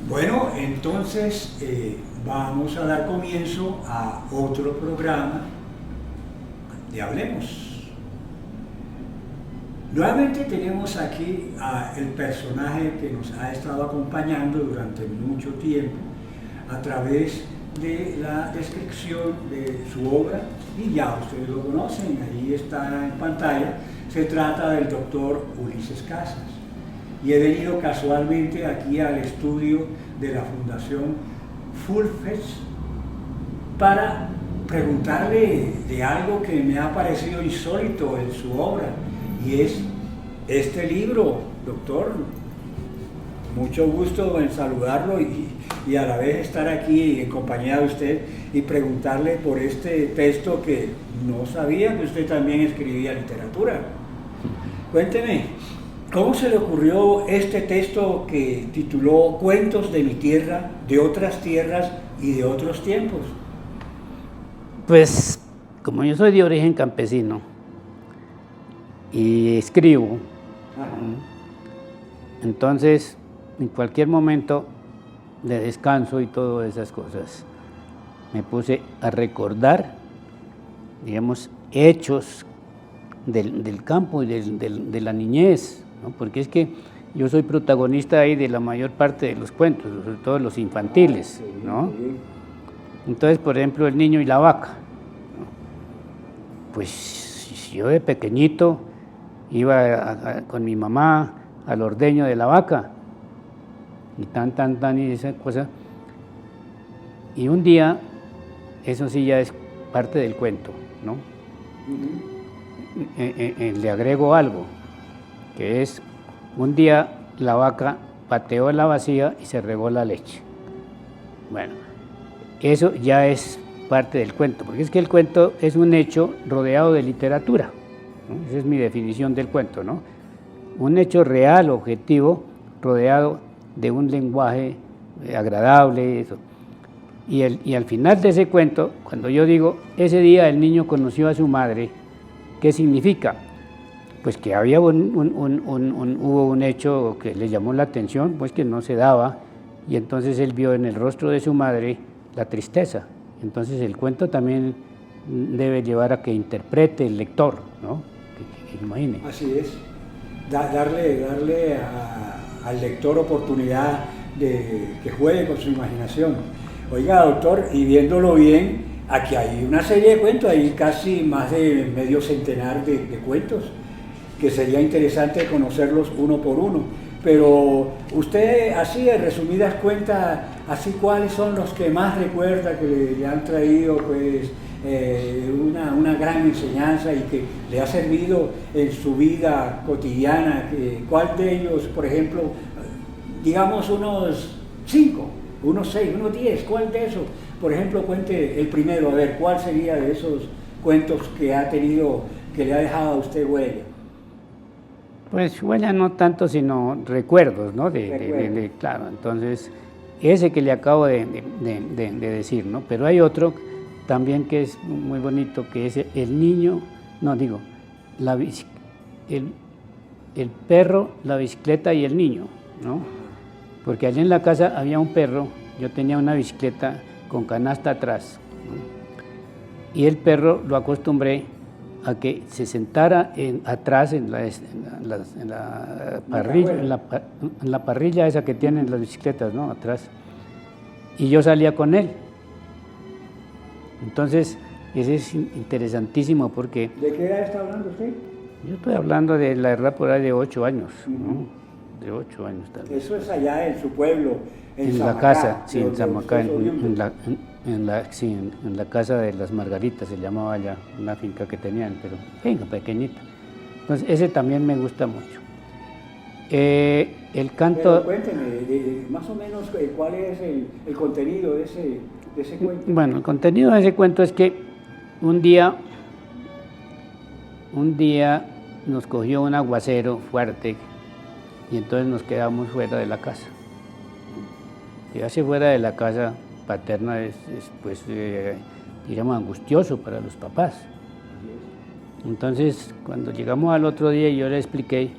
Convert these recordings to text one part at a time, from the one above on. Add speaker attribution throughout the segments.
Speaker 1: Bueno, entonces vamos a dar comienzo a otro programa de Hablemos. Nuevamente tenemos aquí el personaje que nos ha estado acompañando durante mucho tiempo a través de la descripción de su obra, y ya ustedes lo conocen, ahí está en pantalla. Se trata del doctor Ulises Casas. Y he venido casualmente aquí al estudio de la Fundación Fulfes para preguntarle de algo que me ha parecido insólito en su obra, y es este libro. Doctor, mucho gusto en saludarlo y a la vez estar aquí en compañía de usted y preguntarle por este texto que no sabía que usted también escribía literatura. Cuénteme, ¿cómo se le ocurrió este texto que tituló Cuentos de mi tierra, de otras tierras y de otros tiempos?
Speaker 2: Pues como yo soy de origen campesino y escribo, entonces en cualquier momento de descanso y todas esas cosas, me puse a recordar, digamos, hechos del campo y de la niñez, ¿no? Porque es que yo soy protagonista ahí de la mayor parte de los cuentos, sobre todo los infantiles, ¿no? Entonces, por ejemplo, el niño y la vaca, ¿no? Pues yo de pequeñito iba con mi mamá al ordeño de la vaca, y y esa cosa. Y un día, eso sí ya es parte del cuento, ¿no? Le agrego algo, que es, un día la vaca pateó la vacía y se regó la leche. Bueno, eso ya es parte del cuento, porque es que el cuento es un hecho rodeado de literatura, ¿no? Esa es mi definición del cuento, ¿no? Un hecho real, objetivo, rodeado de un lenguaje agradable, eso. Y al final de ese cuento, cuando yo digo, ese día el niño conoció a su madre, ¿qué significa? Pues que había hubo un hecho que le llamó la atención, pues que no se daba, y entonces él vio en el rostro de su madre la tristeza. Entonces el cuento también debe llevar a que interprete el lector, ¿no? Que imagine.
Speaker 1: Así es, darle al lector oportunidad de que juegue con su imaginación. Oiga, doctor, y viéndolo bien, aquí hay una serie de cuentos, hay casi más de medio centenar de cuentos, que sería interesante conocerlos uno por uno. Pero usted, así de resumidas cuentas, así cuáles son los que más recuerda que le han traído pues una gran enseñanza y que le ha servido en su vida cotidiana. ¿Cuál de ellos, por ejemplo, digamos unos 5, unos 6, unos 10, cuál de esos? Por ejemplo, cuente el primero, a ver, ¿cuál sería de esos cuentos que ha tenido, que le ha dejado a usted huella?
Speaker 2: Pues huella no tanto, sino recuerdos, ¿no? Claro, entonces, ese que le acabo de decir, ¿no? Pero hay otro también que es muy bonito, que es el niño, no digo, el perro, la bicicleta y el niño, ¿no? Porque allí en la casa había un perro, yo tenía una bicicleta con canasta atrás, ¿no? Y el perro lo acostumbré a que se sentara atrás en la parrilla esa que tienen las bicicletas, ¿no? Atrás. Y yo salía con él. Entonces, ese es interesantísimo porque...
Speaker 1: ¿De qué edad está hablando usted?
Speaker 2: Yo estoy hablando de la edad por ahí de 8 años, ¿no? De 8 años también.
Speaker 1: Eso es allá en su pueblo,
Speaker 2: en Zamacá, la casa, sí, en Zamacá, en la casa de las Margaritas, se llamaba allá, una finca que tenían, pero venga, pequeñita. Entonces, ese también me gusta mucho. El canto...
Speaker 1: Pero cuénteme, más o menos, ¿cuál es el contenido de ese cuento?
Speaker 2: Bueno, el contenido de ese cuento es que un día nos cogió un aguacero fuerte y entonces nos quedamos fuera de la casa. Quedarse fuera de la casa paterna es pues, digamos, angustioso para los papás. Entonces, cuando llegamos al otro día y yo le expliqué,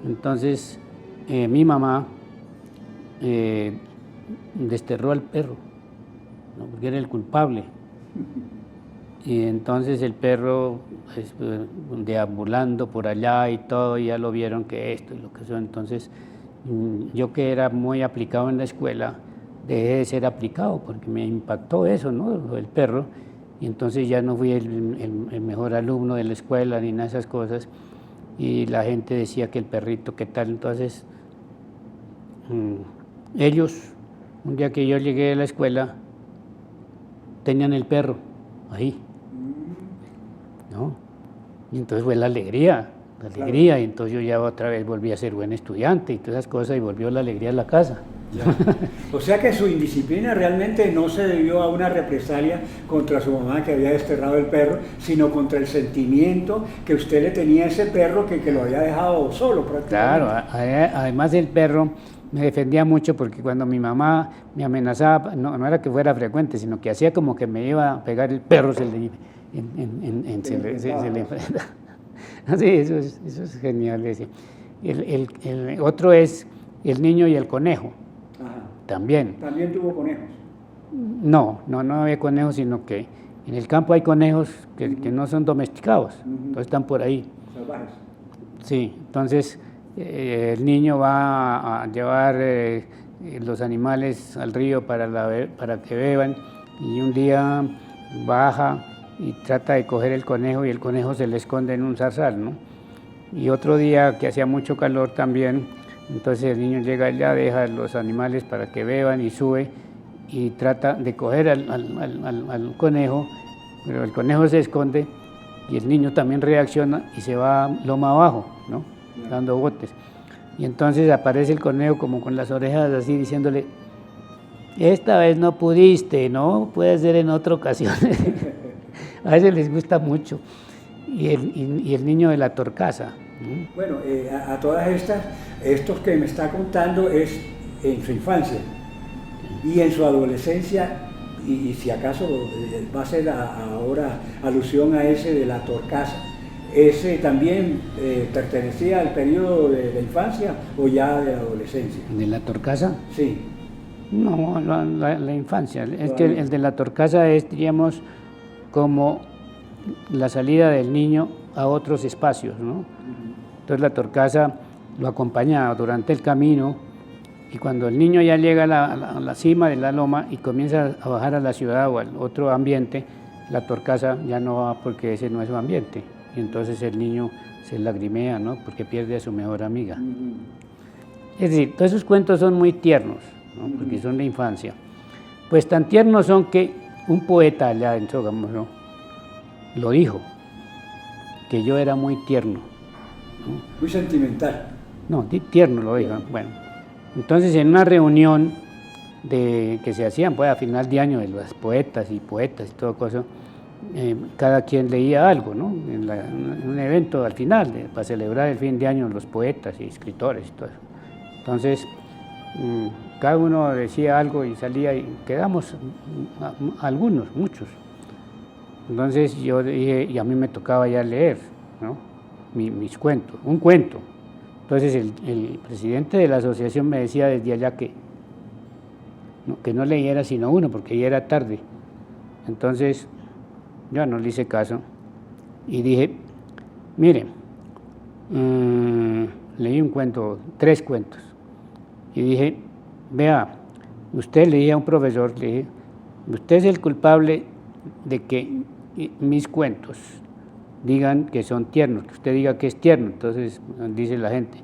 Speaker 2: entonces mi mamá desterró al perro, ¿no? Porque era el culpable. Y entonces el perro, pues, deambulando por allá y todo, ya lo vieron que esto y lo que eso. Entonces, yo que era muy aplicado en la escuela, dejé de ser aplicado porque me impactó eso, ¿no? El perro. Y entonces ya no fui el mejor alumno de la escuela ni nada de esas cosas. Y la gente decía que el perrito, ¿qué tal? Entonces, ellos, un día que yo llegué a la escuela, tenían el perro ahí, ¿no? Y entonces fue la alegría, claro. Y entonces yo ya otra vez volví a ser buen estudiante y todas esas cosas, y volvió la alegría a la casa.
Speaker 1: O sea que su indisciplina realmente no se debió a una represalia contra su mamá que había desterrado el perro, sino contra el sentimiento que usted le tenía a ese perro que lo había dejado solo prácticamente.
Speaker 2: Claro, además el perro me defendía mucho porque cuando mi mamá me amenazaba, no era que fuera frecuente, sino que hacía como que me iba a pegar el perro, se le enfrenta. Sí, eso es genial. El otro es el niño y el conejo.
Speaker 1: Ajá.
Speaker 2: También.
Speaker 1: ¿También tuvo conejos?
Speaker 2: No había conejos, sino que en el campo hay conejos que no son domesticados, entonces están por ahí.
Speaker 1: Salvajes.
Speaker 2: Sí, entonces el niño va a llevar los animales al río para que beban, y un día baja y trata de coger el conejo y el conejo se le esconde en un zarzal, ¿no? Y otro día que hacía mucho calor también, entonces el niño llega allá, deja los animales para que beban y sube y trata de coger al conejo, pero el conejo se esconde y el niño también reacciona y se va loma abajo, ¿no? Dando botes. Y entonces aparece el conejo como con las orejas así diciéndole: esta vez no pudiste, ¿no? Puede ser en otra ocasión. A veces les gusta mucho. Y el niño de la torcaza.
Speaker 1: Bueno, a todas estos que me está contando es en su infancia y en su adolescencia, y si acaso va a ser ahora alusión a ese de la torcaza. ¿Ese también pertenecía al periodo de la infancia o ya de la adolescencia?
Speaker 2: ¿De la torcaza?
Speaker 1: Sí.
Speaker 2: No, la infancia. Es que el de la torcaza es, diríamos, como la salida del niño a otros espacios, ¿no? Entonces la torcaza lo acompaña durante el camino, y cuando el niño ya llega a la cima de la loma y comienza a bajar a la ciudad o al otro ambiente, la torcaza ya no va porque ese no es su ambiente. Y entonces el niño se lagrimea, ¿no? Porque pierde a su mejor amiga. Es decir, todos esos cuentos son muy tiernos, ¿no? Porque son de infancia. Pues tan tiernos son que un poeta allá en Sógamo, ¿no?, lo dijo, que yo era muy tierno, ¿no?
Speaker 1: Muy sentimental.
Speaker 2: No, tierno lo dijo. Bueno, entonces en una reunión que se hacían pues a final de año de los poetas y todo cosa, cada quien leía algo, ¿no? En un evento al final, para celebrar el fin de año, los poetas y escritores y todo eso. Entonces, cada uno decía algo y salía, y quedamos algunos, muchos. Entonces yo dije, y a mí me tocaba ya leer, ¿no?, mis cuentos, un cuento. Entonces el presidente de la asociación me decía desde allá que no leyera sino uno, porque ya era tarde. Entonces yo no le hice caso y dije: mire, leí un cuento, 3 cuentos, y dije: vea, usted, le dije a un profesor, le dije, usted es el culpable de que mis cuentos digan que son tiernos, que usted diga que es tierno. Entonces dice la gente,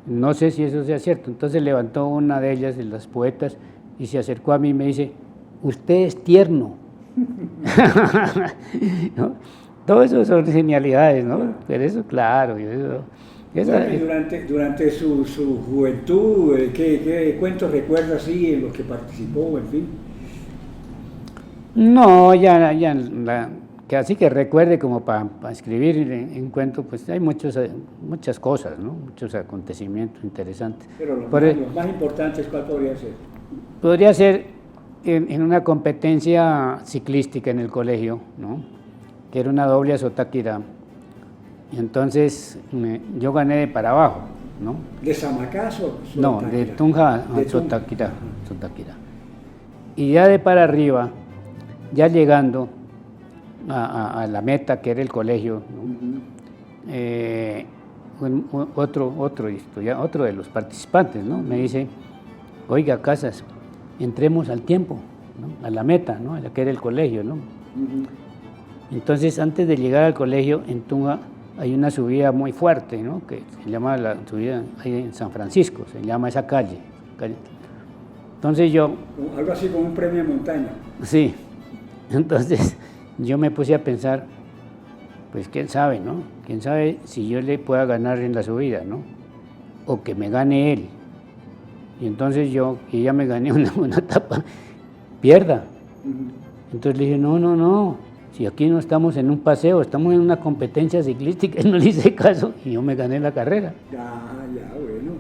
Speaker 2: no sé si eso sea cierto. Entonces levantó una de ellas, de las poetas, y se acercó a mí y me dice: usted es tierno. ¿No? Todo eso son genialidades, ¿no? Pero eso, claro.
Speaker 1: Durante su juventud, ¿qué cuentos recuerda así en los que participó, en fin?
Speaker 2: No, que así que recuerde como para escribir en cuento, pues hay muchas cosas, ¿no? Muchos acontecimientos interesantes.
Speaker 1: Pero los más importantes, ¿cuál podría ser?
Speaker 2: Podría ser en una competencia ciclística en el colegio, ¿no?, que era una doble azotáquira. Y entonces yo gané de para abajo, ¿no?
Speaker 1: ¿De Samacaso?
Speaker 2: No, de Tunja a
Speaker 1: De Tunja.
Speaker 2: Sotaquirá, Y ya de para arriba, ya llegando a la meta que era el colegio, ¿no? Otro de los participantes, ¿no? Me dice, oiga, Casas, entremos al tiempo, ¿no? A la meta, ¿no? A la que era el colegio, ¿no? Entonces, antes de llegar al colegio, en Tunja hay una subida muy fuerte, ¿no? Que se llama la subida ahí en San Francisco, se llama esa calle. Entonces yo...
Speaker 1: Algo así como un premio de montaña.
Speaker 2: Sí, entonces yo me puse a pensar, pues quién sabe, ¿no? Quién sabe si yo le pueda ganar en la subida, ¿no? O que me gane él. Y entonces yo, que ya me gané una etapa, pierda. Entonces le dije, no, si aquí no estamos en un paseo, estamos en una competencia ciclística, y no le hice caso y yo me gané la carrera.
Speaker 1: Bueno,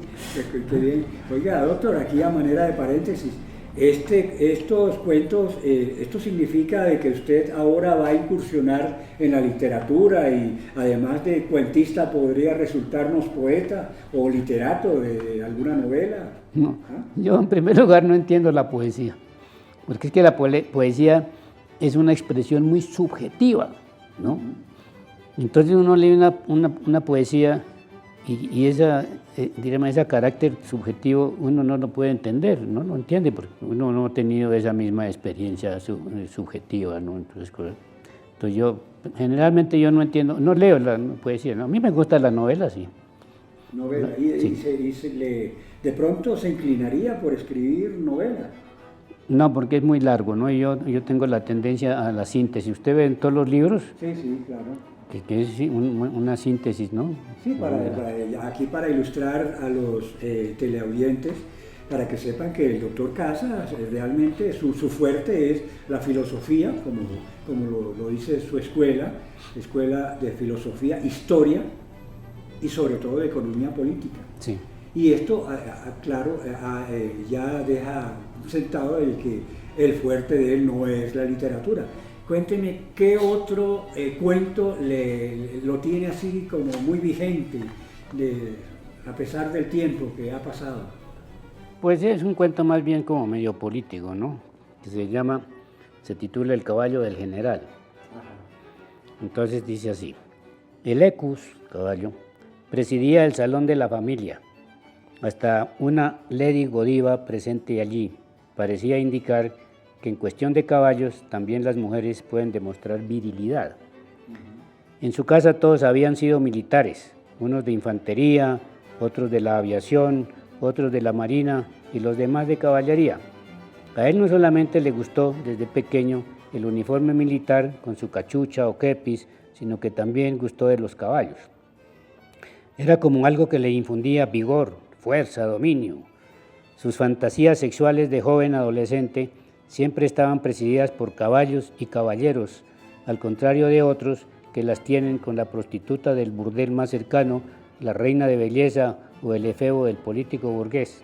Speaker 1: qué bien. Oiga, doctor, aquí a manera de paréntesis, estos cuentos, esto significa de que usted ahora va a incursionar en la literatura y además de cuentista podría resultarnos poeta o literato de alguna novela.
Speaker 2: No, yo en primer lugar no entiendo la poesía, porque es que la poesía es una expresión muy subjetiva, ¿no? Entonces uno lee una poesía y esa, digamos, ese carácter subjetivo uno no lo puede entender, no lo entiende porque uno no ha tenido esa misma experiencia subjetiva, ¿no? Entonces yo, generalmente yo no entiendo, no leo la poesía, ¿no? A mí me gusta la novela, sí.
Speaker 1: Novela, ¿de pronto se inclinaría por escribir novela?
Speaker 2: No, porque es muy largo, ¿no? Yo tengo la tendencia a la síntesis. ¿Usted ve en todos los libros?
Speaker 1: Sí, claro.
Speaker 2: Que es una síntesis, ¿no?
Speaker 1: Sí, aquí para ilustrar a los teleaudientes, para que sepan que el doctor Casas realmente su fuerte es la filosofía, como lo dice su escuela de filosofía, historia y sobre todo de economía política.
Speaker 2: Sí.
Speaker 1: Y esto, claro, ya deja sentado el que el fuerte de él no es la literatura. Cuénteme, ¿qué otro cuento lo tiene así como muy vigente, a pesar del tiempo que ha pasado?
Speaker 2: Pues es un cuento más bien como medio político, ¿no? Que se titula El caballo del general. Ajá. Entonces dice así: el Ecus, caballo, presidía el salón de la familia. Hasta una Lady Godiva presente allí parecía indicar que en cuestión de caballos también las mujeres pueden demostrar virilidad. En su casa todos habían sido militares, unos de infantería, otros de la aviación, otros de la marina y los demás de caballería. A él no solamente le gustó desde pequeño el uniforme militar con su cachucha o kepis, sino que también gustó de los caballos. Era como algo que le infundía vigor, fuerza, dominio. Sus fantasías sexuales de joven adolescente siempre estaban presididas por caballos y caballeros, al contrario de otros que las tienen con la prostituta del burdel más cercano, la reina de belleza o el efebo del político burgués.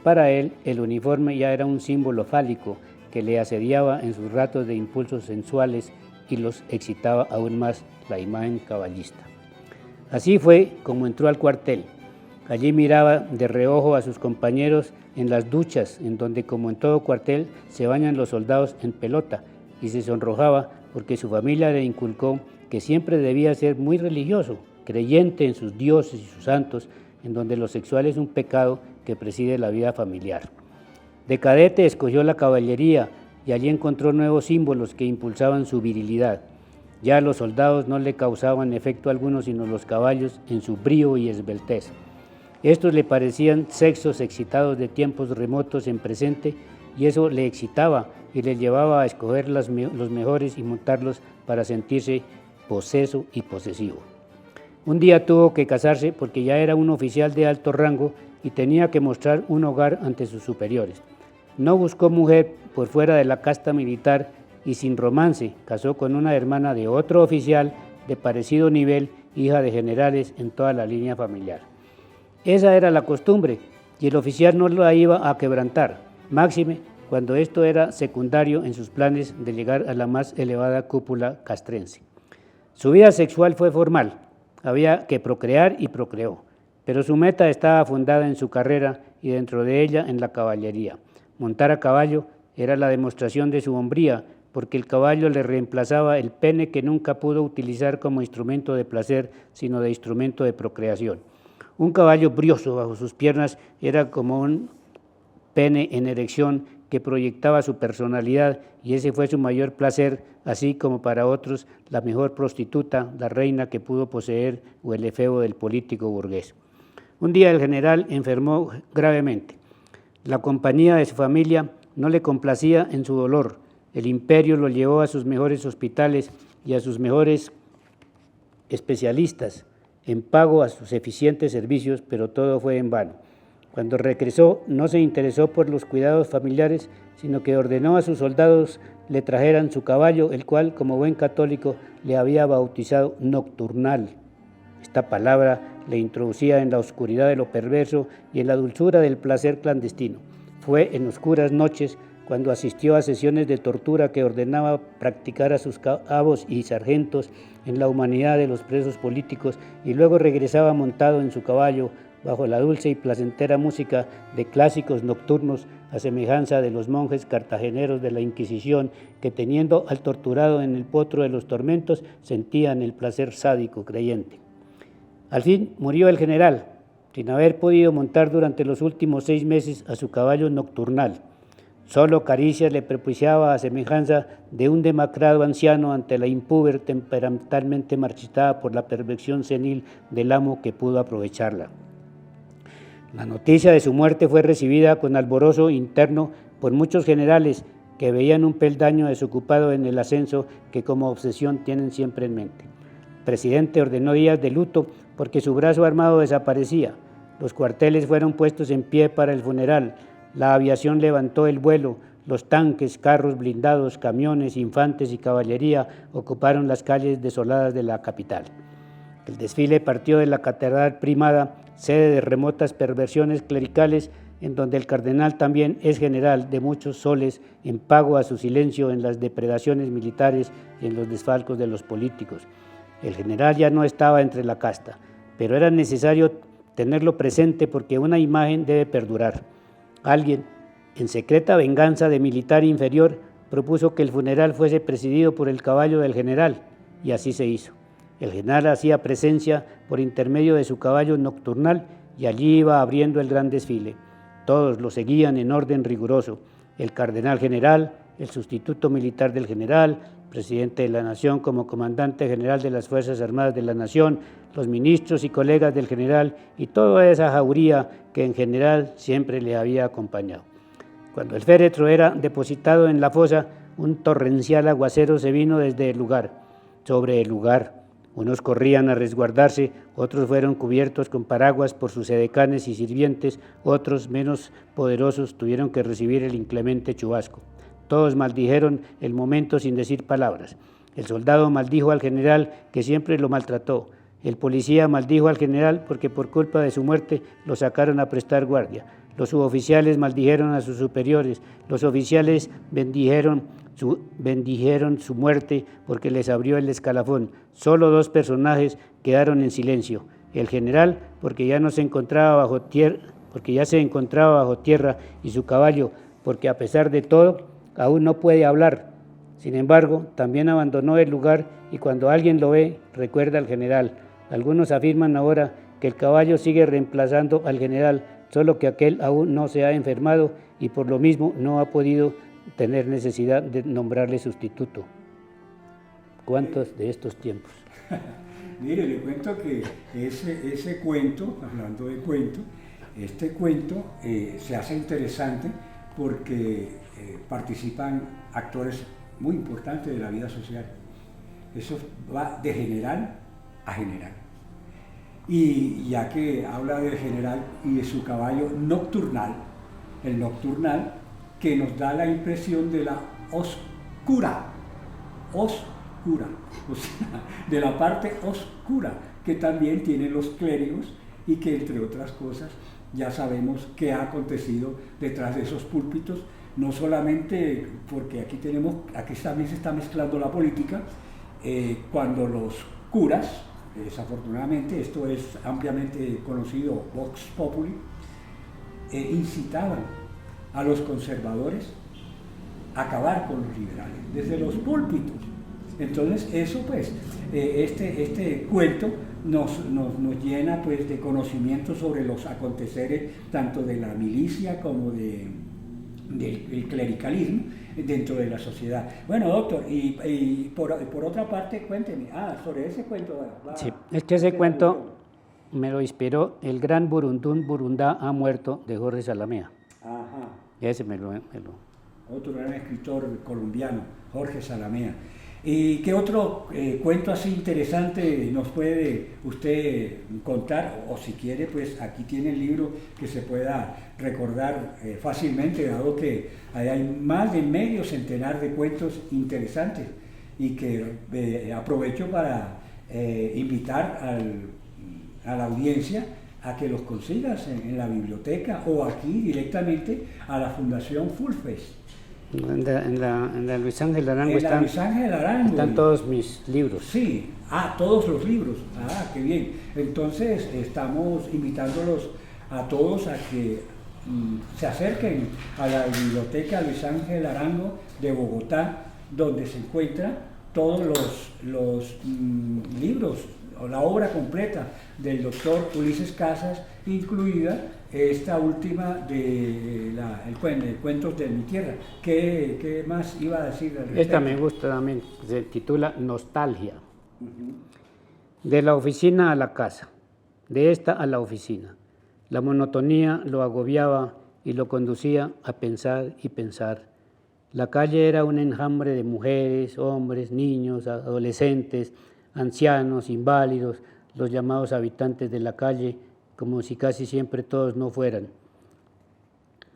Speaker 2: Para él, el uniforme ya era un símbolo fálico que le asediaba en sus ratos de impulsos sensuales y los excitaba aún más la imagen caballista. Así fue como entró al cuartel. Allí miraba de reojo a sus compañeros en las duchas, en donde, como en todo cuartel, se bañan los soldados en pelota, y se sonrojaba porque su familia le inculcó que siempre debía ser muy religioso, creyente en sus dioses y sus santos, en donde lo sexual es un pecado que preside la vida familiar. De cadete escogió la caballería y allí encontró nuevos símbolos que impulsaban su virilidad. Ya los soldados no le causaban efecto alguno sino los caballos en su brío y esbeltez. Estos le parecían sexos excitados de tiempos remotos en presente, y eso le excitaba y le llevaba a escoger los mejores y montarlos para sentirse poseso y posesivo. Un día tuvo que casarse porque ya era un oficial de alto rango y tenía que mostrar un hogar ante sus superiores. No buscó mujer por fuera de la casta militar y sin romance casó con una hermana de otro oficial de parecido nivel, hija de generales en toda la línea familiar. Esa era la costumbre y el oficial no la iba a quebrantar, máxime cuando esto era secundario en sus planes de llegar a la más elevada cúpula castrense. Su vida sexual fue formal, había que procrear y procreó. pero su meta estaba fundada en su carrera y dentro de ella en la caballería. Montar a caballo era la demostración de su hombría, porque el caballo le reemplazaba el pene que nunca pudo utilizar como instrumento de placer, sino de instrumento de procreación. Un caballo brioso bajo sus piernas era como un pene en erección que proyectaba su personalidad, y ese fue su mayor placer, así como para otros la mejor prostituta, la reina que pudo poseer o el efebo del político burgués. Un día el general enfermó gravemente. La compañía de su familia no le complacía en su dolor. El imperio lo llevó a sus mejores hospitales y a sus mejores especialistas en pago a sus eficientes servicios, pero todo fue en vano. Cuando regresó, no se interesó por los cuidados familiares, sino que ordenó a sus soldados le trajeran su caballo, el cual, como buen católico, le había bautizado Nocturnal. Esta palabra le introducía en la oscuridad de lo perverso y en la dulzura del placer clandestino. Fue en oscuras noches cuando asistió a sesiones de tortura que ordenaba practicar a sus cabos y sargentos en la humanidad de los presos políticos, y luego regresaba montado en su caballo bajo la dulce y placentera música de clásicos nocturnos, a semejanza de los monjes cartageneros de la Inquisición, que teniendo al torturado en el potro de los tormentos, sentían el placer sádico creyente. Al fin murió el general, sin haber podido montar durante los últimos 6 meses a su caballo Nocturnal. Solo Caricias le propiciaba a semejanza de un demacrado anciano ante la impúber temperamentalmente marchitada por la perversión senil del amo que pudo aprovecharla. La noticia de su muerte fue recibida con alborozo interno por muchos generales que veían un peldaño desocupado en el ascenso que como obsesión tienen siempre en mente. El presidente ordenó días de luto porque su brazo armado desaparecía. Los cuarteles fueron puestos en pie para el funeral. La aviación levantó el vuelo. Los tanques, carros blindados, camiones, infantes y caballería ocuparon las calles desoladas de la capital. El desfile partió de la Catedral Primada, sede de remotas perversiones clericales, en donde el cardenal también es general de muchos soles en pago a su silencio en las depredaciones militares y en los desfalcos de los políticos. El general ya no estaba entre la casta, pero era necesario tenerlo presente porque una imagen debe perdurar. Alguien, en secreta venganza de militar inferior, propuso que el funeral fuese presidido por el caballo del general, y así se hizo. El general hacía presencia por intermedio de su caballo Nocturnal y allí iba abriendo el gran desfile. Todos lo seguían en orden riguroso. El cardenal general, el sustituto militar del general, presidente de la nación como comandante general de las Fuerzas Armadas de la nación, los ministros y colegas del general y toda esa jauría que en general siempre le había acompañado. Cuando el féretro era depositado en la fosa, un torrencial aguacero se vino desde el lugar, sobre el lugar. Unos corrían a resguardarse, otros fueron cubiertos con paraguas por sus edecanes y sirvientes, otros, menos poderosos, tuvieron que recibir el inclemente chubasco. Todos maldijeron el momento sin decir palabras. El soldado maldijo al general, que siempre lo maltrató. El policía maldijo al general porque por culpa de su muerte lo sacaron a prestar guardia. Los suboficiales maldijeron a sus superiores. Los oficiales bendijeron su muerte porque les abrió el escalafón. Solo 2 personajes quedaron en silencio. El general, porque ya se encontraba bajo tierra, y su caballo, porque a pesar de todo, aún no puede hablar. Sin embargo, también abandonó el lugar y cuando alguien lo ve, recuerda al general. Algunos afirman ahora que el caballo sigue reemplazando al general, solo que aquel aún no se ha enfermado y por lo mismo no ha podido tener necesidad de nombrarle sustituto. ¿Cuántos de estos tiempos?
Speaker 1: Mire, le cuento que ese cuento, hablando de cuento, este cuento se hace interesante porque participan actores muy importantes de la vida social. Eso va de general a general. Y ya que habla del general y de su caballo Nocturnal, el Nocturnal, que nos da la impresión de la oscura, o sea, de la parte oscura que también tienen los clérigos y que entre otras cosas ya sabemos qué ha acontecido detrás de esos púlpitos, no solamente porque aquí también se está mezclando la política, cuando los curas desafortunadamente esto es ampliamente conocido, Vox Populi, incitaban a los conservadores a acabar con los liberales, desde los púlpitos. Entonces eso pues, este cuento nos llena pues de conocimiento sobre los aconteceres tanto de la milicia como del clericalismo dentro de la sociedad. Bueno, doctor, y por otra parte, cuénteme, sobre ese cuento.
Speaker 2: Sí, es que ese cuento me lo inspiró el gran Burundún Burundá ha muerto de Jorge Salamea.
Speaker 1: Ajá.
Speaker 2: Ese me lo...
Speaker 1: Otro gran escritor colombiano, Jorge Salamea. ¿Y qué otro cuento así interesante nos puede usted contar? O si quiere, pues aquí tiene el libro que se pueda recordar fácilmente, dado que hay más de medio centenar de cuentos interesantes y que aprovecho para invitar a la audiencia a que los consigas en la biblioteca o aquí directamente a la Fundación Fulfes.
Speaker 2: En la Luis Ángel Arango
Speaker 1: están
Speaker 2: todos mis libros.
Speaker 1: Sí, todos los libros. Qué bien. Entonces estamos invitándolos a todos a que se acerquen a la biblioteca Luis Ángel Arango de Bogotá, donde se encuentran todos los libros o la obra completa del doctor Ulises Casas, incluida esta última de Cuentos de mi tierra. ¿Qué más iba a decir al respecto?
Speaker 2: Esta me gusta también, se titula Nostalgia. De la oficina a la casa, de esta a la oficina. La monotonía lo agobiaba y lo conducía a pensar y pensar. La calle era un enjambre de mujeres, hombres, niños, adolescentes, ancianos, inválidos, los llamados habitantes de la calle, como si casi siempre todos no fueran.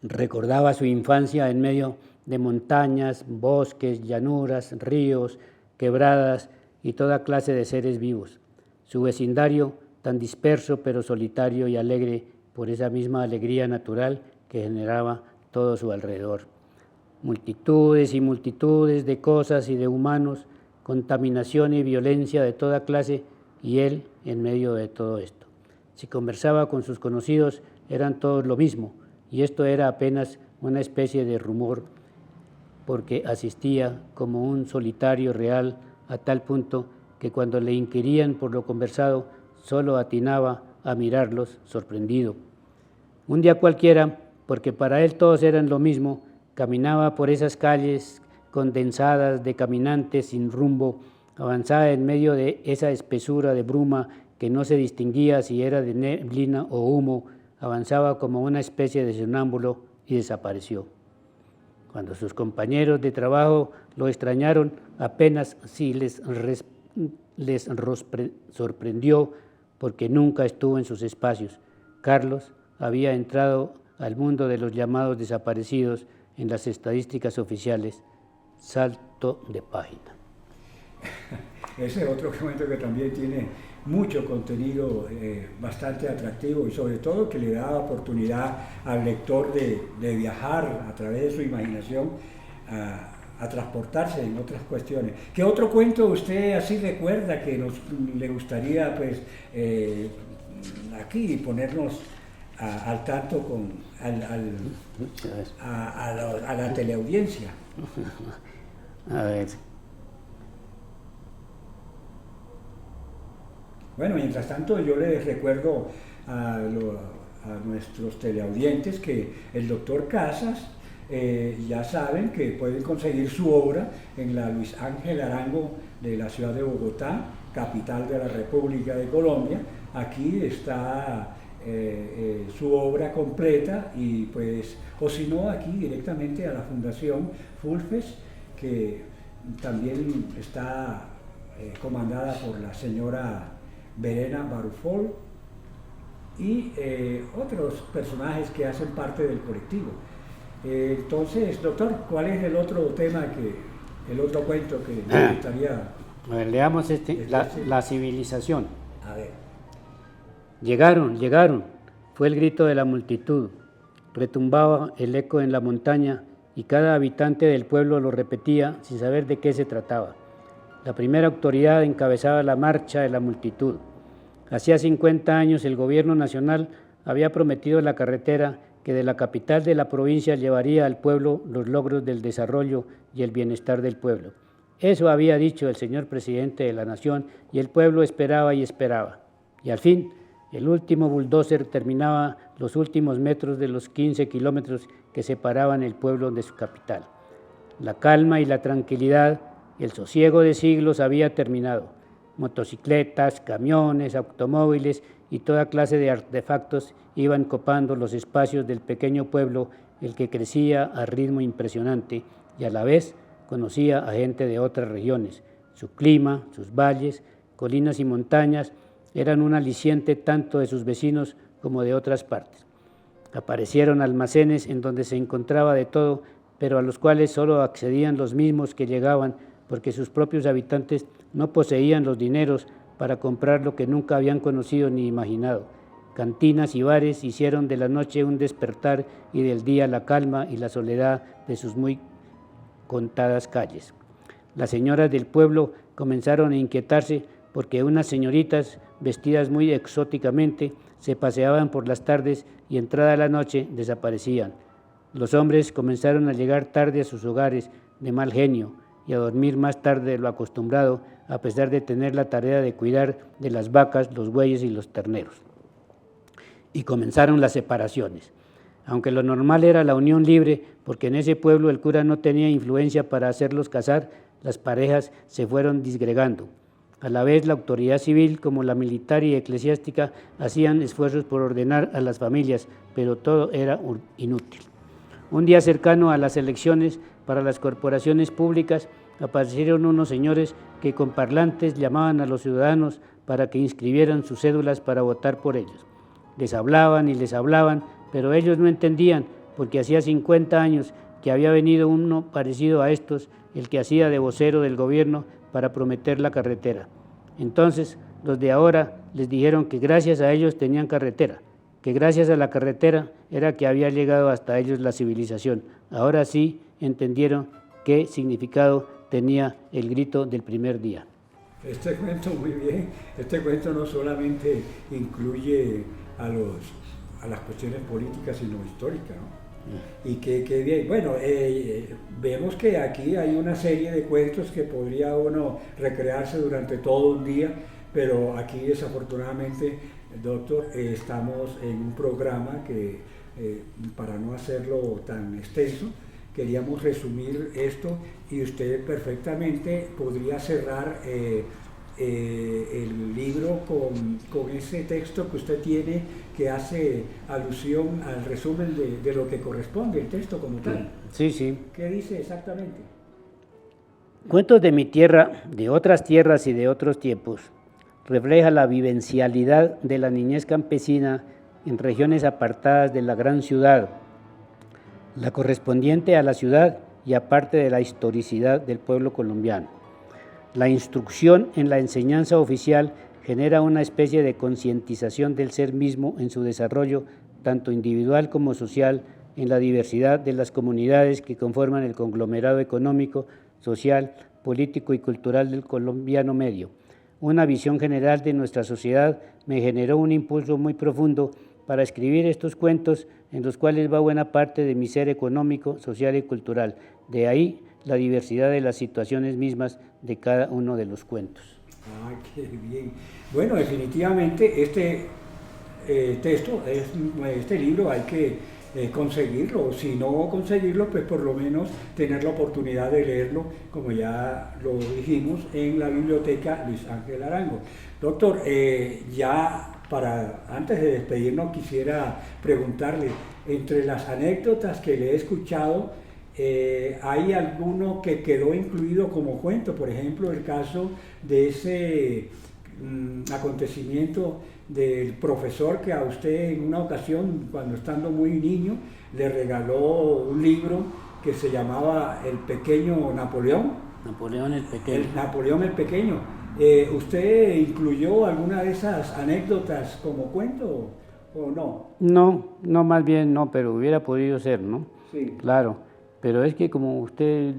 Speaker 2: Recordaba su infancia en medio de montañas, bosques, llanuras, ríos, quebradas y toda clase de seres vivos. Su vecindario, tan disperso pero solitario y alegre por esa misma alegría natural que generaba todo su alrededor. Multitudes y multitudes de cosas y de humanos, contaminación y violencia de toda clase, y él en medio de todo esto. Si conversaba con sus conocidos, eran todos lo mismo, y esto era apenas una especie de rumor, porque asistía como un solitario real a tal punto que cuando le inquirían por lo conversado, solo atinaba a mirarlos sorprendido. Un día cualquiera, porque para él todos eran lo mismo, caminaba por esas calles condensadas de caminantes sin rumbo, avanzaba en medio de esa espesura de bruma que no se distinguía si era de neblina o humo, avanzaba como una especie de sonámbulo y desapareció. Cuando sus compañeros de trabajo lo extrañaron, apenas si les sorprendió porque nunca estuvo en sus espacios. Carlos había entrado al mundo de los llamados desaparecidos en las estadísticas oficiales. Salto de página.
Speaker 1: Ese es otro momento que también tiene mucho contenido bastante atractivo y sobre todo que le da oportunidad al lector de viajar a través de su imaginación a transportarse en otras cuestiones. ¿Qué otro cuento usted así recuerda que le gustaría pues aquí ponernos al tanto a la teleaudiencia?
Speaker 2: A ver.
Speaker 1: Bueno, mientras tanto yo les recuerdo a nuestros teleaudientes que el doctor Casas ya saben que pueden conseguir su obra en la Luis Ángel Arango de la ciudad de Bogotá, capital de la República de Colombia. Aquí está su obra completa y pues, o si no, aquí directamente a la Fundación Fulfes, que también está comandada por la señora Verena Barufol y otros personajes que hacen parte del colectivo. Entonces, doctor, ¿cuál es el otro tema el otro cuento que me gustaría?
Speaker 2: A ver, leamos la civilización.
Speaker 1: A ver.
Speaker 2: Llegaron, fue el grito de la multitud. Retumbaba el eco en la montaña y cada habitante del pueblo lo repetía sin saber de qué se trataba. La primera autoridad encabezaba la marcha de la multitud. Hacía 50 años el gobierno nacional había prometido la carretera que de la capital de la provincia llevaría al pueblo los logros del desarrollo y el bienestar del pueblo. Eso había dicho el señor presidente de la nación y el pueblo esperaba y esperaba. Y al fin, el último bulldozer terminaba los últimos metros de los 15 kilómetros que separaban el pueblo de su capital. La calma y la tranquilidad, el sosiego de siglos había terminado. Motocicletas, camiones, automóviles y toda clase de artefactos iban copando los espacios del pequeño pueblo, el que crecía a ritmo impresionante y a la vez conocía a gente de otras regiones. Su clima, sus valles, colinas y montañas eran un aliciente tanto de sus vecinos como de otras partes. Aparecieron almacenes en donde se encontraba de todo, pero a los cuales solo accedían los mismos que llegaban, porque sus propios habitantes no poseían los dineros para comprar lo que nunca habían conocido ni imaginado. Cantinas y bares hicieron de la noche un despertar y del día la calma y la soledad de sus muy contadas calles. Las señoras del pueblo comenzaron a inquietarse porque unas señoritas vestidas muy exóticamente se paseaban por las tardes y entrada la noche desaparecían. Los hombres comenzaron a llegar tarde a sus hogares de mal genio y a dormir más tarde de lo acostumbrado, a pesar de tener la tarea de cuidar de las vacas, los bueyes y los terneros. Y comenzaron las separaciones. Aunque lo normal era la unión libre, porque en ese pueblo el cura no tenía influencia para hacerlos casar, las parejas se fueron disgregando. A la vez la autoridad civil como la militar y eclesiástica hacían esfuerzos por ordenar a las familias, pero todo era inútil. Un día cercano a las elecciones para las corporaciones públicas aparecieron unos señores que con parlantes llamaban a los ciudadanos para que inscribieran sus cédulas para votar por ellos. Les hablaban y les hablaban, pero ellos no entendían porque hacía 50 años que había venido uno parecido a estos, el que hacía de vocero del gobierno para prometer la carretera. Entonces los de ahora les dijeron que gracias a ellos tenían carretera, que gracias a la carretera era que había llegado hasta ellos la civilización. Ahora sí entendieron qué significado tenía el grito del primer día.
Speaker 1: Este cuento muy bien, este cuento no solamente incluye a las cuestiones políticas, sino históricas, ¿no? Y qué bien. Bueno, vemos que aquí hay una serie de cuentos que podría uno recrearse durante todo un día, pero aquí desafortunadamente, doctor, estamos en un programa que, para no hacerlo tan extenso, queríamos resumir esto y usted perfectamente podría cerrar el libro con ese texto que usted tiene que hace alusión al resumen de lo que corresponde el texto como tal.
Speaker 2: Sí, sí.
Speaker 1: ¿Qué dice exactamente?
Speaker 2: Cuentos de mi tierra, de otras tierras y de otros tiempos, refleja la vivencialidad de la niñez campesina en regiones apartadas de la gran ciudad, la correspondiente a la ciudad y aparte de la historicidad del pueblo colombiano. La instrucción en la enseñanza oficial genera una especie de concientización del ser mismo en su desarrollo, tanto individual como social, en la diversidad de las comunidades que conforman el conglomerado económico, social, político y cultural del colombiano medio. Una visión general de nuestra sociedad me generó un impulso muy profundo para escribir estos cuentos en los cuales va buena parte de mi ser económico, social y cultural. De ahí la diversidad de las situaciones mismas de cada uno de los cuentos.
Speaker 1: Ah, qué bien. Bueno, definitivamente este texto, este libro hay que conseguirlo, si no conseguirlo, pues por lo menos tener la oportunidad de leerlo, como ya lo dijimos, en la biblioteca Luis Ángel Arango. Doctor, ya antes de despedirnos quisiera preguntarle, entre las anécdotas que le he escuchado, ¿hay alguno que quedó incluido como cuento? Por ejemplo, el caso de ese acontecimiento del profesor que a usted en una ocasión, cuando estando muy niño, le regaló un libro que se llamaba El Pequeño Napoleón.
Speaker 2: Napoleón el Pequeño.
Speaker 1: Napoleón el Pequeño. ¿Usted incluyó alguna de esas anécdotas como cuento o no?
Speaker 2: No, más bien no, pero hubiera podido ser, ¿no?
Speaker 1: Sí.
Speaker 2: Claro. pero es que como usted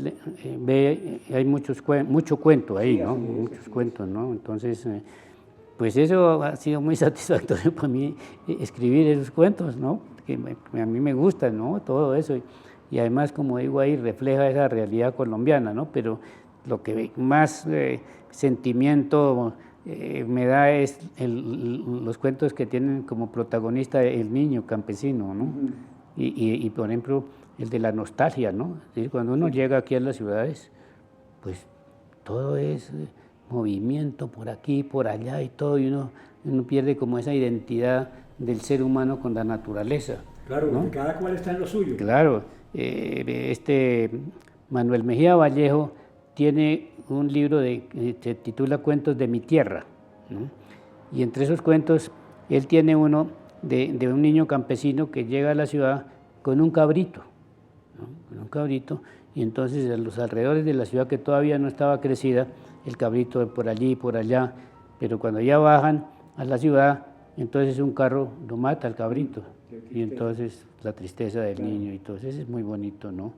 Speaker 2: ve, hay mucho cuento ahí,
Speaker 1: Sí,
Speaker 2: ¿no?
Speaker 1: así es,
Speaker 2: Muchos
Speaker 1: así es.
Speaker 2: cuentos, ¿no? Entonces, pues eso ha sido muy satisfactorio para mí, escribir esos cuentos, ¿no? Que a mí me gustan, ¿no? Todo eso. Y además, como digo ahí, refleja esa realidad colombiana, ¿no? Pero lo que más sentimiento me da es los cuentos que tienen como protagonista el niño campesino, ¿no? Y, por ejemplo, el de la nostalgia, ¿no? Es decir, cuando uno llega aquí a las ciudades, pues todo es movimiento por aquí, por allá y todo, y uno pierde como esa identidad del ser humano con la naturaleza.
Speaker 1: Claro,
Speaker 2: ¿no?
Speaker 1: porque cada cual está en lo suyo.
Speaker 2: Claro, Manuel Mejía Vallejo tiene un libro que se titula Cuentos de mi tierra, ¿no? Y entre esos cuentos, él tiene uno de un niño campesino que llega a la ciudad con un cabrito, ¿no? Con un cabrito, y entonces a los alrededores de la ciudad que todavía no estaba crecida, el cabrito por allí y por allá, pero cuando ya bajan a la ciudad, entonces un carro lo mata al cabrito, y entonces la tristeza del niño, y entonces es muy bonito, ¿no?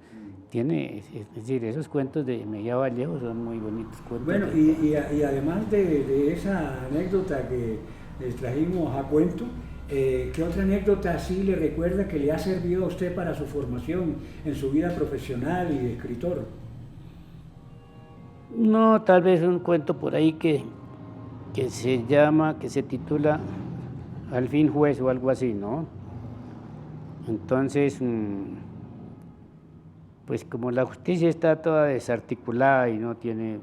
Speaker 2: Tiene, es decir, esos cuentos de Mejía Vallejo son muy bonitos cuentos.
Speaker 1: Bueno, y además de esa anécdota que les trajimos a cuento, ¿qué otra anécdota sí le recuerda que le ha servido a usted para su formación en su vida profesional y de escritor?
Speaker 2: No, tal vez un cuento por ahí que se titula Al fin juez o algo así, ¿no? Entonces, pues como la justicia está toda desarticulada y no tiene,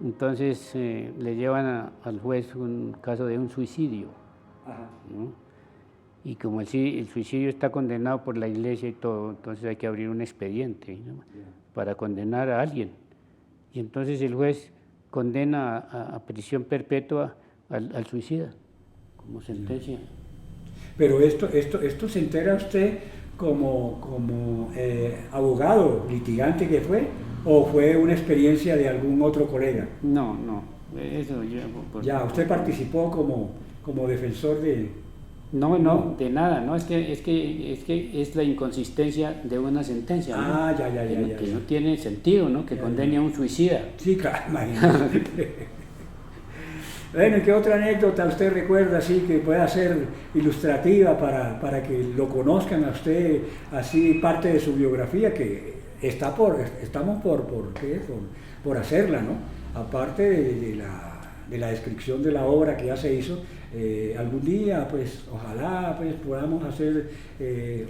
Speaker 2: entonces le llevan al juez un caso de un suicidio, ¿no? Y como el suicidio está condenado por la iglesia y todo, entonces hay que abrir un expediente, ¿no? Para condenar a alguien. Y entonces el juez condena a prisión perpetua al suicida como sentencia.
Speaker 1: Pero esto se entera usted como abogado, litigante que fue, o fue una experiencia de algún otro colega.
Speaker 2: No, eso yo...
Speaker 1: Ya, usted participó como defensor de...
Speaker 2: No, de nada, no, es que es la inconsistencia de una sentencia, ¿no?
Speaker 1: Ah, ya.
Speaker 2: Que no tiene sentido, ¿no? Que condene a un suicida.
Speaker 1: Sí, claro, imagínate. Bueno, ¿y qué otra anécdota usted recuerda así que pueda ser ilustrativa para que lo conozcan a usted, así parte de su biografía, que estamos por hacerla, ¿no? Aparte de la descripción de la obra que ya se hizo, algún día, pues, ojalá pues, podamos hacer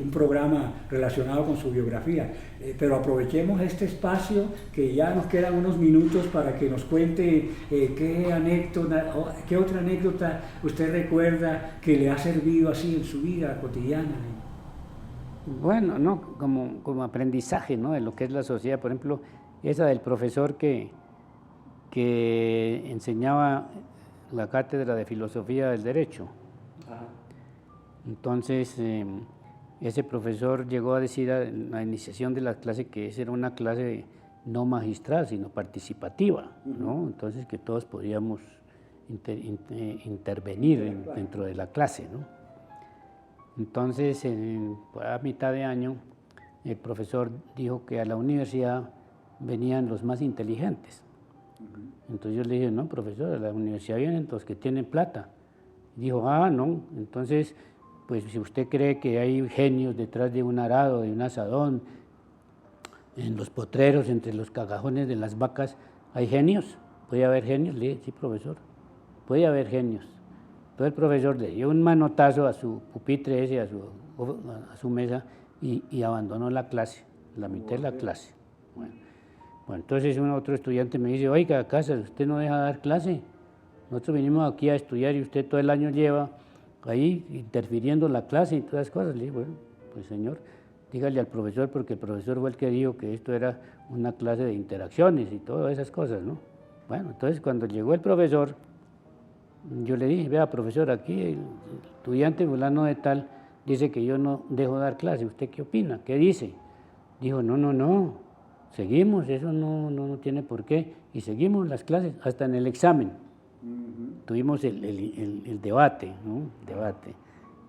Speaker 1: un programa relacionado con su biografía. Pero aprovechemos este espacio, que ya nos quedan unos minutos para que nos cuente qué otra anécdota usted recuerda que le ha servido así en su vida cotidiana.
Speaker 2: Bueno, no, como aprendizaje, ¿no? De lo que es la sociedad, por ejemplo, esa del profesor que enseñaba la cátedra de filosofía del derecho. Ajá. Entonces, ese profesor llegó a decir en la iniciación de la clase que esa era una clase no magistral, sino participativa, ¿no? Entonces, que todos podíamos intervenir dentro de la clase, ¿no? Entonces, a mitad de año, el profesor dijo que a la universidad venían los más inteligentes. Entonces yo le dije, no, profesor, a la universidad vienen los que tienen plata. Y dijo, no, entonces, pues si usted cree que hay genios detrás de un arado, de un asadón, en los potreros, entre los cagajones de las vacas, ¿hay genios? ¿Puede haber genios? Le dije, sí, profesor, puede haber genios. Entonces el profesor le dio un manotazo a su pupitre ese, a su mesa, y abandonó la clase, la mitad de la clase. Bueno, entonces otro estudiante me dice, oiga, Casas, usted no deja de dar clase. Nosotros vinimos aquí a estudiar y usted todo el año lleva ahí interfiriendo en la clase y todas las cosas. Le dije, bueno, pues señor, dígale al profesor, porque el profesor fue el que dijo que esto era una clase de interacciones y todas esas cosas, ¿no? Bueno, entonces cuando llegó el profesor, yo le dije, vea, profesor, aquí el estudiante fulano de tal dice que yo no dejo de dar clase. ¿Usted qué opina? ¿Qué dice? Dijo, no. Seguimos, eso no tiene por qué, y seguimos las clases hasta en el examen. Tuvimos el debate, ¿no? Debate.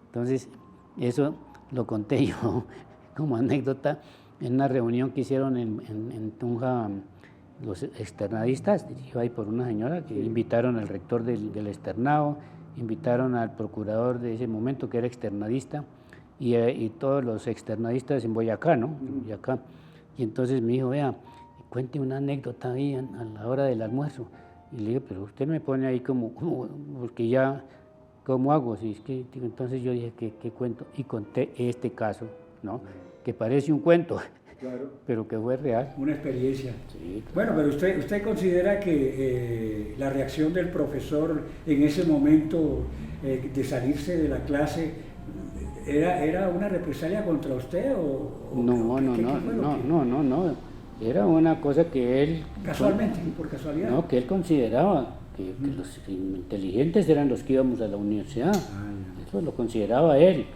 Speaker 2: Entonces, eso lo conté yo como anécdota, en una reunión que hicieron en Tunja los externadistas, dirigido ahí por una señora, que invitaron al rector del externado, invitaron al procurador de ese momento, que era externadista, y todos los externadistas en Boyacá, ¿no? En Boyacá. Y entonces me dijo, vea, cuente una anécdota ahí a la hora del almuerzo. Y le dije, pero usted me pone ahí como porque ya, ¿cómo hago? Si es que, entonces yo dije, ¿qué cuento? Y conté este caso, ¿no? Que parece un cuento,
Speaker 1: claro,
Speaker 2: pero que fue real.
Speaker 1: una experiencia.
Speaker 2: Sí, claro.
Speaker 1: Bueno, pero usted considera que la reacción del profesor en ese momento de salirse de la clase era una represalia contra usted o
Speaker 2: no. Era una cosa que él...
Speaker 1: Casualmente, por casualidad.
Speaker 2: No, que él consideraba que los inteligentes eran los que íbamos a la universidad. Eso lo consideraba él.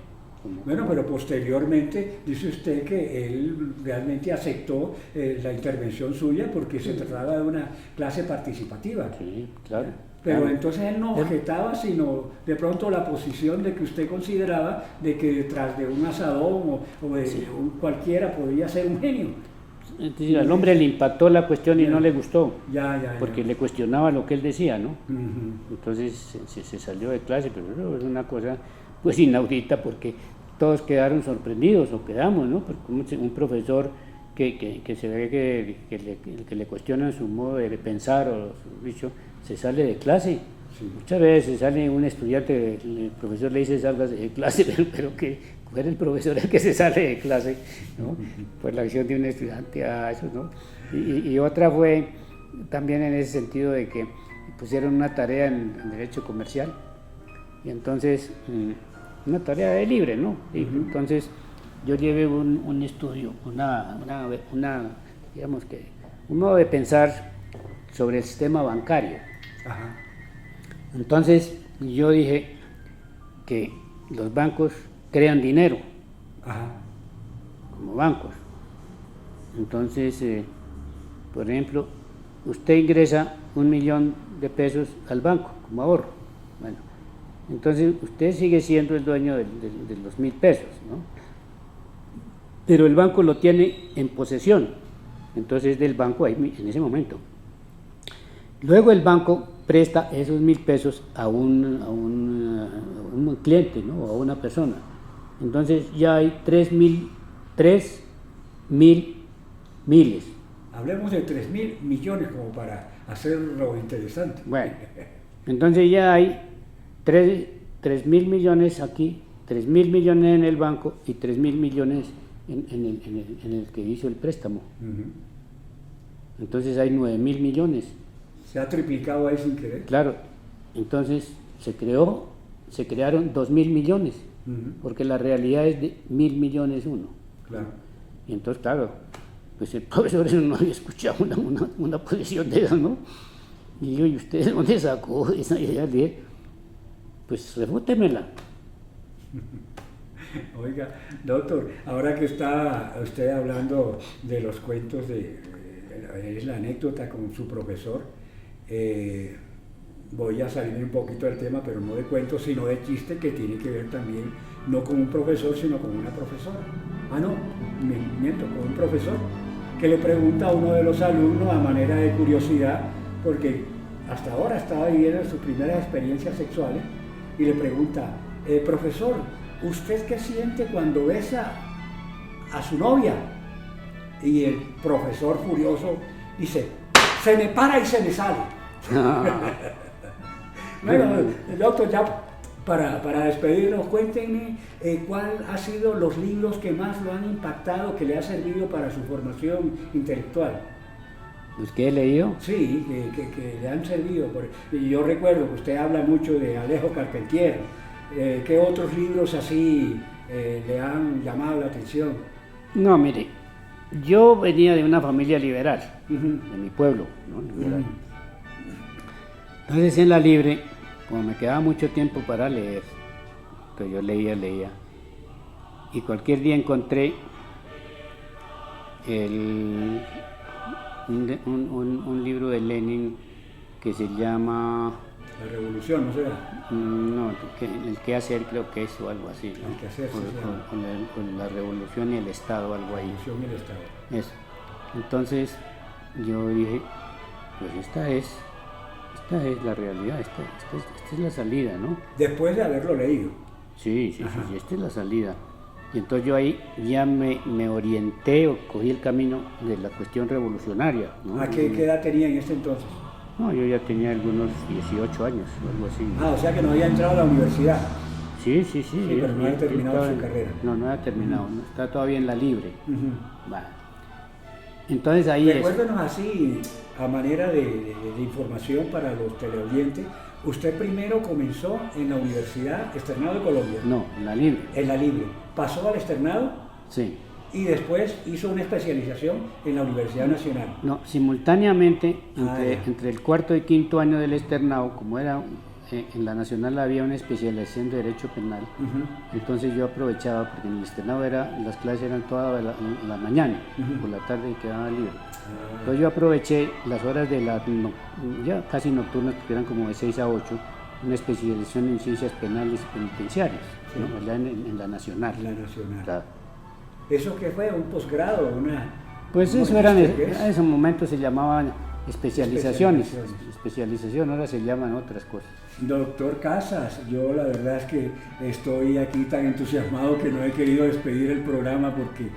Speaker 1: Bueno, pero posteriormente dice usted que él realmente aceptó la intervención suya porque se trataba de una clase participativa.
Speaker 2: Sí, claro.
Speaker 1: Pero
Speaker 2: claro.
Speaker 1: entonces él no objetaba, sino de pronto la posición de que usted consideraba de que detrás de un asadón o de cualquiera podía ser un genio.
Speaker 2: Es decir, al hombre le impactó la cuestión y
Speaker 1: Ya.
Speaker 2: no le gustó,
Speaker 1: Ya.
Speaker 2: porque le cuestionaba lo que él decía, ¿no?
Speaker 1: Ujú.
Speaker 2: Entonces se salió de clase, pero es una cosa pues inaudita, porque todos quedaron sorprendidos, o quedamos, ¿no? Porque un profesor que se ve que le cuestionan su modo de pensar, o dicho, se sale de clase.
Speaker 1: Sí.
Speaker 2: Muchas veces sale un estudiante, el profesor le dice salgas de clase, pero que fue el profesor el que se sale de clase, ¿no? Por la acción de un estudiante a eso, ¿no? Y otra fue también en ese sentido de que pusieron una tarea en Derecho Comercial, y entonces una tarea de libre, ¿no? Y entonces yo llevé un estudio, digamos que un modo de pensar sobre el sistema bancario.
Speaker 1: Ajá.
Speaker 2: Entonces yo dije que los bancos crean dinero,
Speaker 1: Ajá.
Speaker 2: como bancos. Entonces, por ejemplo, usted ingresa 1 millón de pesos al banco como ahorro. Bueno, entonces usted sigue siendo el dueño de los 1.000 pesos, ¿no? Pero el banco lo tiene en posesión, entonces del banco ahí en ese momento. Luego el banco presta esos 1.000 pesos a un cliente, ¿no? O a una persona. Entonces ya hay 3.000 miles.
Speaker 1: Hablemos de 3.000 millones como para hacerlo interesante.
Speaker 2: Bueno, entonces ya hay 3.000 millones aquí, 3.000 millones en el banco y 3.000 millones en el que hizo el préstamo. Entonces hay 9.000 millones.
Speaker 1: Se ha triplicado ahí sin querer.
Speaker 2: Claro, entonces se crearon 2.000 millones, porque la realidad es de 1.000 millones uno.
Speaker 1: Claro.
Speaker 2: Y entonces, claro, pues el profesor no había escuchado una posición de eso, ¿no? Y yo, ¿y usted de dónde sacó esa idea? Le dije, pues refútemela.
Speaker 1: Oiga, doctor, ahora que está usted hablando de los cuentos es la anécdota con su profesor, voy a salirme un poquito del tema, pero no de cuentos, sino de chiste, que tiene que ver también, no con un profesor, sino con una profesora. Ah, no, miento, con un profesor que le pregunta a uno de los alumnos a manera de curiosidad, porque hasta ahora estaba viviendo sus primeras experiencias sexuales, y le pregunta, profesor, ¿usted qué siente cuando besa a su novia? Y el profesor furioso dice, se me para y se me sale. Bueno, doctor, ya para despedirnos, cuéntenme cuál ha sido los libros que más lo han impactado, que le ha servido para su formación intelectual.
Speaker 2: ¿Los que he leído?
Speaker 1: Sí, que le han servido. Y yo recuerdo que usted habla mucho de Alejo Carpentier. ¿Qué otros libros así le han llamado la atención?
Speaker 2: No, mire, yo venía de una familia liberal, de mi pueblo, ¿no? Liberal. Entonces en la libre, como me quedaba mucho tiempo para leer, entonces yo leía, y cualquier día encontré un libro de Lenin que se llama
Speaker 1: La revolución, ¿no será?
Speaker 2: No, el que hacer creo que es o algo así, ¿no?
Speaker 1: El quehacer, sí,
Speaker 2: Con la revolución y el Estado, algo
Speaker 1: La
Speaker 2: ahí.
Speaker 1: revolución y el Estado.
Speaker 2: Eso. Entonces yo dije, pues esta es la realidad, esta es la salida, ¿no?
Speaker 1: Después de haberlo leído.
Speaker 2: Sí, esta es la salida. Y entonces yo ahí ya me orienté o cogí el camino de la cuestión revolucionaria, ¿no?
Speaker 1: ¿A qué edad tenía en ese entonces?
Speaker 2: No, yo ya tenía algunos 18 años o algo así.
Speaker 1: O sea que no había entrado a la universidad.
Speaker 2: Sí,
Speaker 1: pero no había terminado su
Speaker 2: estaba
Speaker 1: carrera.
Speaker 2: No había terminado, no, está todavía en la libre.
Speaker 1: Uh-huh.
Speaker 2: Va. Entonces ahí
Speaker 1: Recuérdenos así, a manera de información para los teleoyentes, usted primero comenzó en la Universidad Externado de Colombia.
Speaker 2: No, en la libre.
Speaker 1: En la libre. Pasó al externado.
Speaker 2: Sí.
Speaker 1: Y después hizo una especialización en la Universidad Nacional.
Speaker 2: No, simultáneamente, entre el cuarto y quinto año del externado, como era en la Nacional había una especialización de Derecho Penal, entonces yo aprovechaba, porque en el externado las clases eran toda la mañana, por la tarde quedaba libre. Entonces yo aproveché las horas de ya casi nocturnas, porque eran como de 6 a 8, una especialización en Ciencias Penales y Penitenciarias, ¿no? Allá en la Nacional.
Speaker 1: La Nacional.
Speaker 2: Claro.
Speaker 1: ¿Eso qué fue? ¿Un posgrado?
Speaker 2: Pues eso en ese momento se llamaban especializaciones, ahora se llaman otras cosas.
Speaker 1: Doctor Casas, yo la verdad es que estoy aquí tan entusiasmado que no he querido despedir el programa porque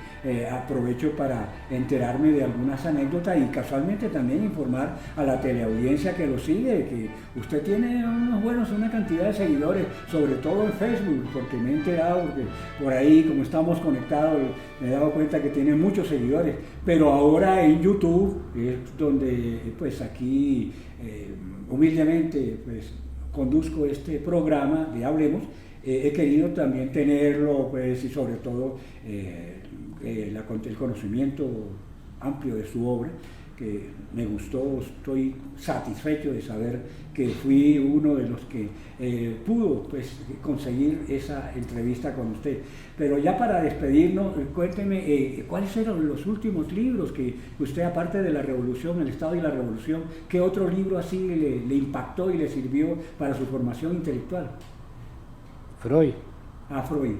Speaker 1: aprovecho para enterarme de algunas anécdotas y casualmente también informar a la teleaudiencia que lo sigue, que usted tiene una cantidad de seguidores, sobre todo en Facebook, porque me he enterado, porque por ahí como estamos conectados me he dado cuenta que tiene muchos seguidores, pero ahora en YouTube es donde pues aquí humildemente pues conduzco este programa de Hablemos, he querido también tenerlo, pues, y sobre todo el conocimiento amplio de su obra, que me gustó, estoy satisfecho de saber que fui uno de los que pudo pues, conseguir esa entrevista con usted. Pero ya para despedirnos, cuénteme cuáles eran los últimos libros que usted, aparte de La Revolución, El Estado y la Revolución, ¿qué otro libro así le impactó y le sirvió para su formación intelectual?
Speaker 2: Freud.
Speaker 1: Freud.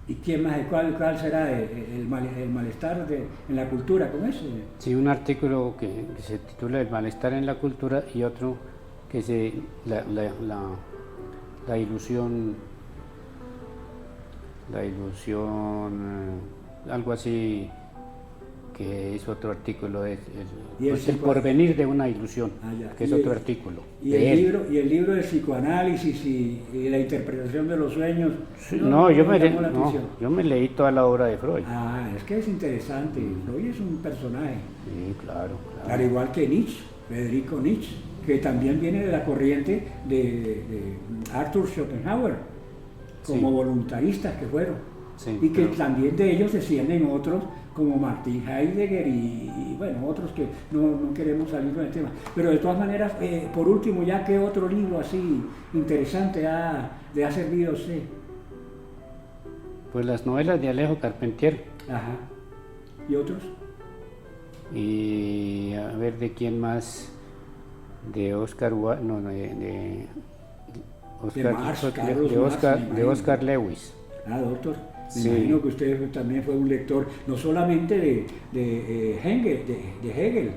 Speaker 1: ¿Y quién más? ¿Cuál será el malestar en la cultura con eso?
Speaker 2: Sí, un artículo que se titula El malestar en la cultura y otro que se la ilusión, algo así, que es otro artículo, el porvenir de una ilusión, que es otro artículo.
Speaker 1: ¿Y el libro de psicoanálisis y la interpretación de los sueños?
Speaker 2: Sí, yo me leí toda la obra de Freud.
Speaker 1: Es que es interesante, Freud es un personaje.
Speaker 2: Sí, claro.
Speaker 1: Al igual que Nietzsche, Federico Nietzsche, que también viene de la corriente de Arthur Schopenhauer, como voluntaristas que fueron. Sí, y que también de ellos descienden otros como Martin Heidegger y bueno, otros que no queremos salir del tema. Pero de todas maneras, por último, ya ¿qué otro libro así interesante le ha servido a usted?
Speaker 2: Pues las novelas de Alejo Carpentier.
Speaker 1: Ajá. ¿Y otros?
Speaker 2: Y a ver, ¿de quién más? De Oscar Oscar Lewis.
Speaker 1: Doctor. Me imagino que usted también fue un lector, no solamente de Hegel,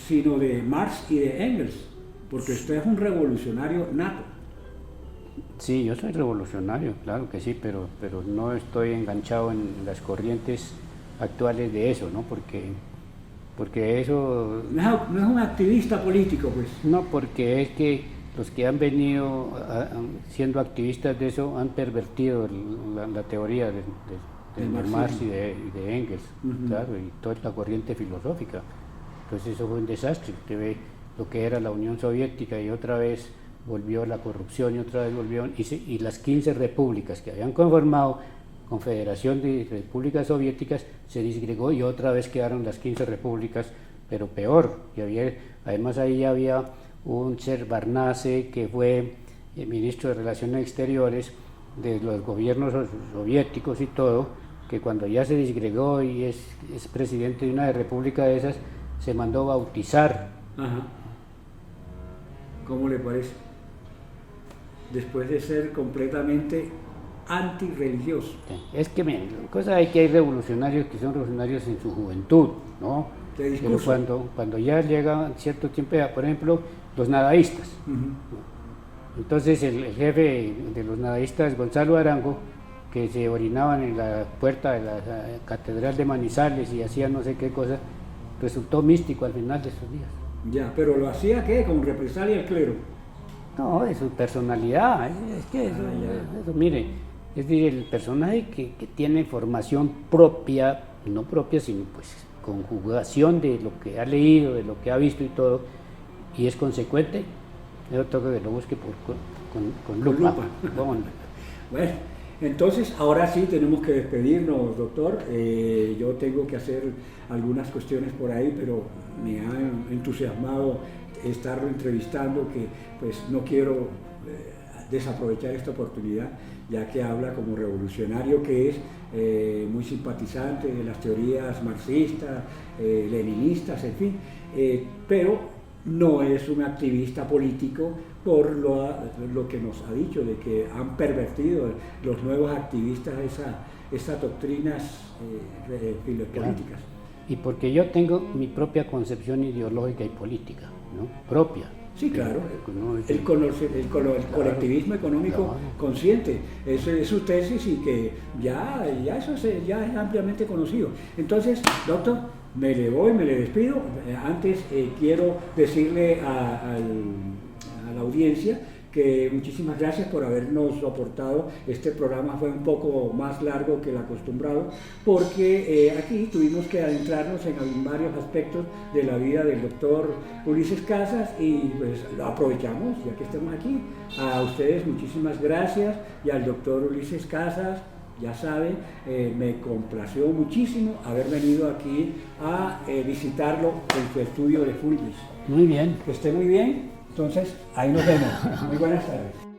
Speaker 1: sino de Marx y de Engels, porque usted es un revolucionario nato.
Speaker 2: Sí, yo soy revolucionario, claro que sí, pero no estoy enganchado en las corrientes actuales de eso, ¿no? Porque eso...
Speaker 1: No es un activista político, pues.
Speaker 2: No, porque es que los que han venido siendo activistas de eso han pervertido la teoría de Marx y de Engels, claro, y toda la corriente filosófica. Entonces eso fue un desastre. Usted ve lo que era la Unión Soviética y otra vez volvió la corrupción y otra vez volvió, y las 15 repúblicas que habían conformado Confederación de Repúblicas Soviéticas se disgregó y otra vez quedaron las 15 repúblicas, pero peor. Además ahí había un Shevardnadze que fue ministro de Relaciones Exteriores de los gobiernos soviéticos y todo, que cuando ya se disgregó y es presidente de una república de esas, se mandó bautizar
Speaker 1: ¿Cómo le parece? Después de ser completamente antirreligioso.
Speaker 2: Es que, miren, la cosa es que hay revolucionarios que son revolucionarios en su juventud, ¿no? Pero cuando ya llega cierto tiempo, por ejemplo, los nadaístas. Entonces el jefe de los nadaístas, Gonzalo Arango, que se orinaban en la puerta de la catedral de Manizales y hacían no sé qué cosa, resultó místico al final de sus días.
Speaker 1: Ya, pero ¿lo hacía qué? ¿Con represalia al clero?
Speaker 2: No, de su personalidad, es que eso, mire, es decir, el personaje que tiene formación propia, no propia, sino pues conjugación de lo que ha leído, de lo que ha visto y todo, y es consecuente, yo toca que lo busque con lupa.
Speaker 1: Bueno, entonces ahora sí tenemos que despedirnos, doctor. Yo tengo que hacer algunas cuestiones por ahí, pero me ha entusiasmado estarlo entrevistando, que pues no quiero desaprovechar esta oportunidad, ya que habla como revolucionario que es, muy simpatizante de las teorías marxistas, leninistas, en fin, pero no es un activista político por lo que nos ha dicho, de que han pervertido los nuevos activistas esas doctrinas políticas.
Speaker 2: Y porque yo tengo mi propia concepción ideológica y política, ¿no? Propia.
Speaker 1: Sí, claro, el colectivismo económico consciente, esa es su tesis y que ya es ampliamente conocido. Entonces, doctor, me le voy, me le despido. Antes quiero decirle a la audiencia que muchísimas gracias por habernos soportado. Este programa fue un poco más largo que el acostumbrado porque aquí tuvimos que adentrarnos en varios aspectos de la vida del doctor Ulises Casas y pues lo aprovechamos ya que estamos aquí. A ustedes muchísimas gracias y al doctor Ulises Casas, ya saben, me complació muchísimo haber venido aquí a visitarlo en su estudio de Fulvis.
Speaker 2: Muy bien.
Speaker 1: Que esté muy bien. Entonces, ahí nos vemos. Muy buenas tardes.